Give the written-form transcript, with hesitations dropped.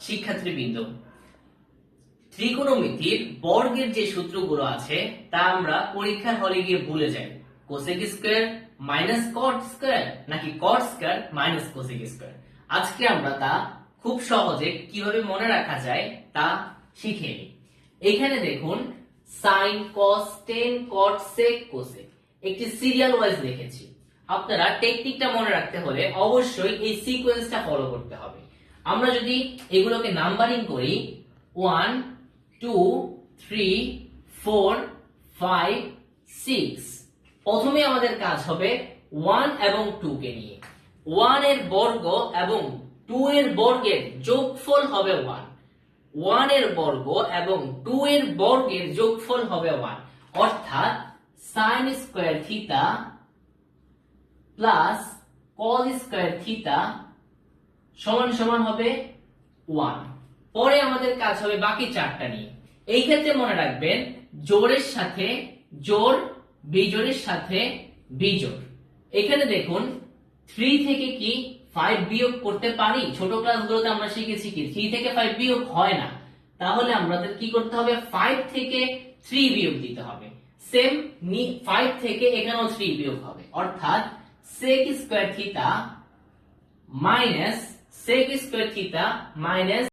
শিক্ষার্থীবৃন্দ, ত্রিকোণমিতির বর্গের যে সূত্রগুলো আছে তা আমরা পরীক্ষার হলে গিয়ে ভুলে যাই। Cosec square minus cot square নাকি cot square minus cosec square. আজকে আমরা তা খুব সহজে কিভাবে মনে রাখা যায় তা শিখে নিই। এখানে দেখুন sine cos tan cot sec cosec একটি সিরিয়াল ওয়াইজ লিখেছি। আপনারা টেকনিকটা মনে রাখতে হলে অবশ্যই এই সিকোয়েন্সটা ফলো করতে হবে। আমরা যদি এগুলোকে নাম্বারিং করি 1 2 3 4 5 6, প্রথমে আমাদের কাজ হবে 1 এবং 2 কে নিয়ে। 1 এর বর্গ এবং 2 এর বর্গের যোগফল হবে 1। 1 এর বর্গ এবং 2 এর বর্গের যোগফল হবে 1, অর্থাৎ sin square theta plus cos square theta সমান সমান হবে 1। পরে আমাদের কাজ হবে বাকি চারটা নিয়ে। এই ক্ষেত্রে মনে রাখবেন জোড়ের সাথে জোড়, বিজোড়ের সাথে বিজোড়। এখানে দেখুন 3 থেকে কি 5 বিয়োগ করতে পারি? ছোট ক্লাসগুলোতে আমরা শিখেছি কি 3 থেকে 5 বিয়োগ হয় না। তাহলে আমাদের কি করতে হবে? 5 থেকে 3 বিয়োগ দিতে হবে। সেম 5 থেকে এখানেও 3 বিয়োগ হবে, অর্থাৎ sec square theta minus sec square theta minus